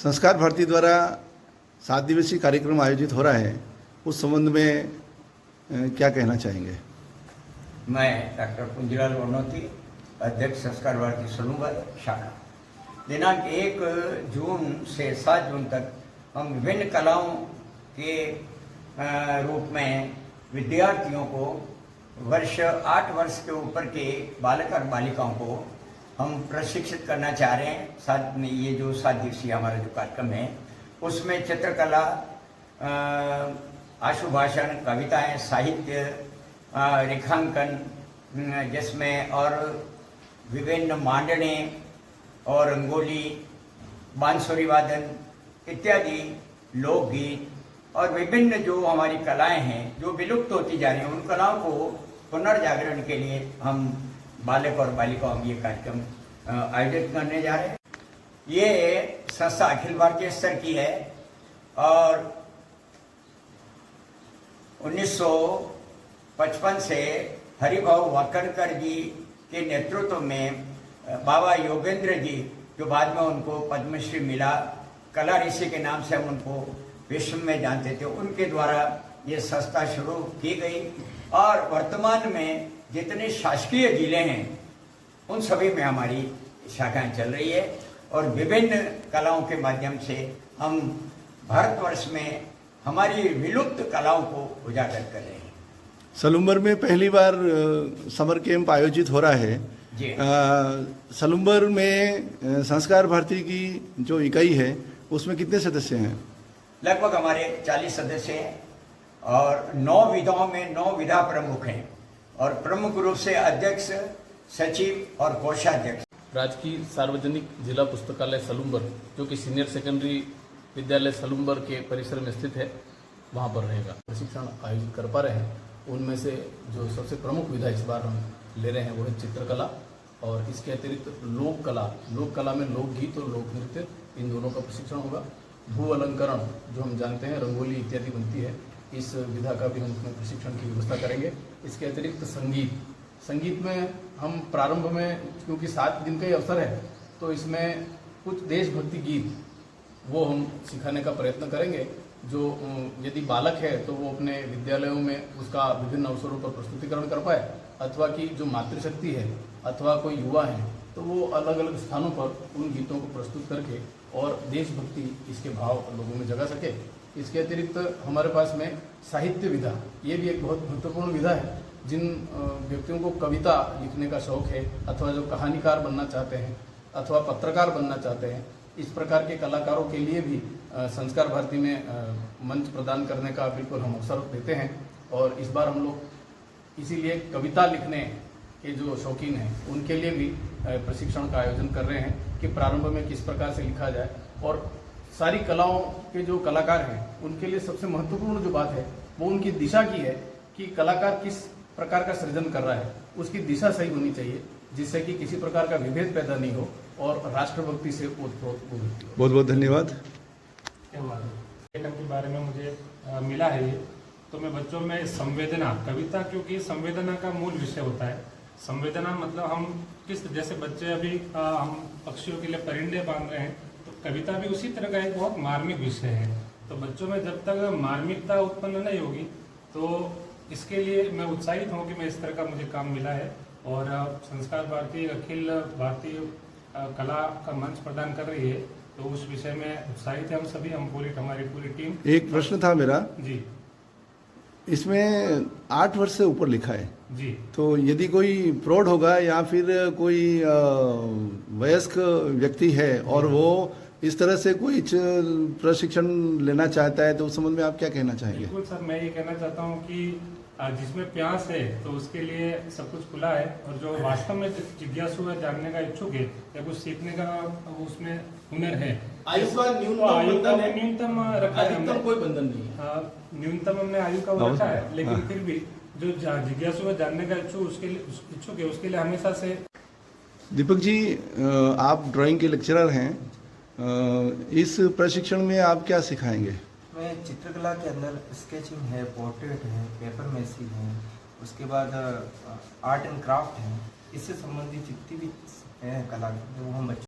संस्कार भारती द्वारा 7 दिवसीय कार्यक्रम आयोजित हो रहा है, उस संबंध में क्या कहना चाहेंगे? मैं डॉक्टर पुंजीलाल वर्नोती, अध्यक्ष संस्कार भारती सलूंबर शाखा। दिनांक 1 जून से 7 जून तक हम विभिन्न कलाओं के रूप में विद्यार्थियों को 8 वर्ष के ऊपर के बालक और बालिकाओं को हम प्रशिक्षित करना चाह रहे हैं। साथ में ये जो 7 दिवसीय हमारा जो कार्यक्रम है उसमें चित्रकला, आशुभाषण, कविताएं, साहित्य, रेखांकन, जिसमें और विभिन्न मांडने और रंगोली, बांसुरी वादन इत्यादि, लोकगीत और विभिन्न जो हमारी कलाएं हैं जो विलुप्त होती जा रही हैं, उन कलाओं को पुनर्जागरण के लिए हम बालक और बालिकाओं में ये कार्यक्रम आयोजित करने जा रहे हैं। ये संस्था अखिल भारतीय स्तर की है और 1955 से हरिभाऊ वाकड़कर जी के नेतृत्व में बाबा योगेंद्र जी, जो बाद में उनको पद्मश्री मिला, कला ऋषि के नाम से हम उनको विश्व में जानते थे, उनके द्वारा ये संस्था शुरू की गई और वर्तमान में जितने शासकीय जिले हैं उन सभी में हमारी शाखाएं चल रही है और विभिन्न कलाओं के माध्यम से हम भारतवर्ष में हमारी विलुप्त कलाओं को उजागर कर रहे हैं। सलूंबर में पहली बार समर कैंप आयोजित हो रहा है जी। सलूंबर में संस्कार भारती की जो इकाई है उसमें कितने सदस्य हैं? लगभग हमारे 40 सदस्य हैं और 9 विधाओं में 9 विधा प्रमुख हैं और प्रमुख रूप से अध्यक्ष, सचिव और कोषाध्यक्ष। राजकीय सार्वजनिक जिला पुस्तकालय सलूंबर, जो कि सीनियर सेकेंडरी विद्यालय सलूंबर के परिसर में स्थित है, वहाँ पर रहेगा। प्रशिक्षण आयोजित कर पा रहे हैं, उनमें से जो सबसे प्रमुख विधा इस बार हम ले रहे हैं वो है चित्रकला और इसके अतिरिक्त लोक कला में लोकगीत और लोक नृत्य, इन दोनों का प्रशिक्षण होगा। भू अलंकरण, जो हम जानते हैं रंगोली इत्यादि बनती है, इस विधा का भी हम उसमें प्रशिक्षण की व्यवस्था करेंगे। इसके अतिरिक्त संगीत में हम प्रारंभ में, क्योंकि 7 दिन का ही अवसर है, तो इसमें कुछ देशभक्ति गीत वो हम सिखाने का प्रयत्न करेंगे। जो यदि बालक है तो वो अपने विद्यालयों में उसका विभिन्न अवसरों पर प्रस्तुतिकरण कर पाए, अथवा कि जो मातृशक्ति है अथवा कोई युवा है तो वो अलग अलग स्थानों पर उन गीतों को प्रस्तुत करके और देशभक्ति इसके भाव लोगों में जगा सके। इसके अतिरिक्त हमारे पास में साहित्य विधा, ये भी एक बहुत महत्वपूर्ण विधा है। जिन व्यक्तियों को कविता लिखने का शौक है अथवा जो कहानीकार बनना चाहते हैं अथवा पत्रकार बनना चाहते हैं, इस प्रकार के कलाकारों के लिए भी संस्कार भारती में मंच प्रदान करने का बिल्कुल हम अवसर देते हैं। और इस बार हम लोग इसीलिए कविता लिखने के जो शौकीन हैं उनके लिए भी प्रशिक्षण का आयोजन कर रहे हैं कि प्रारंभ में किस प्रकार से लिखा जाए। और सारी कलाओं के जो कलाकार हैं उनके लिए सबसे महत्वपूर्ण जो बात है वो उनकी दिशा की है कि कलाकार किस प्रकार का सृजन कर रहा है, उसकी दिशा सही होनी चाहिए, जिससे कि किसी प्रकार का विभेद पैदा नहीं हो और राष्ट्रभक्ति से ओतप्रोत हो। बहुत बहुत धन्यवाद। के बारे में मुझे मिला है ये, तो मैं बच्चों में संवेदना, कविता, क्योंकि संवेदना का मूल विषय होता है। संवेदना मतलब हम किस, जैसे बच्चे अभी हम पक्षियों के लिए परिंदे बांध रहे हैं, तो कविता भी उसी तरह का एक बहुत मार्मिक विषय है। तो बच्चों में जब तक मार्मिकता उत्पन्न नहीं होगी तो इसके लिए मैं उत्साहित हूँ कि मैं इस तरह का मुझे काम मिला है और संस्कार भारती अखिल भारतीय कला का मंच प्रदान कर रही है, तो उस विषय में उत्साहित है हम सभी, हमारी पूरी टीम। एक प्रश्न था मेरा जी, इसमें 8 वर्ष से ऊपर लिखा है जी, तो यदि कोई प्रौढ़ होगा या फिर कोई वयस्क व्यक्ति है और वो इस तरह से कोई प्रशिक्षण लेना चाहता है तो उस संबंध में आप क्या कहना चाहेंगे? बिल्कुल सर, मैं ये कहना चाहता हूँ कि जिसमें प्यास है तो उसके लिए सब कुछ खुला है और जो वास्तव में जिज्ञासु है, जानने का इच्छुक है या कुछ सीखने का उसमें हुनर है, आयु का न्यूनतम रखा है, अधिकतम कोई बंधन नहीं है। न्यूनतम हमने आयु का वो रखा है, लेकिन फिर भी जो जिज्ञासु है, जानने का इच्छुक है, उसके लिए हमेशा से। दीपक जी, आप ड्राइंग के लेक्चरर हैं, इस प्रशिक्षण में आप क्या सिखाएंगे? मैं चित्रकला के अंदर स्केचिंग है, पोर्ट्रेट है, पेपर मेसी है, उसके बाद आर्ट एंड क्राफ्ट है, इससे संबंधित जितनी भी है कला वो हम बच्चों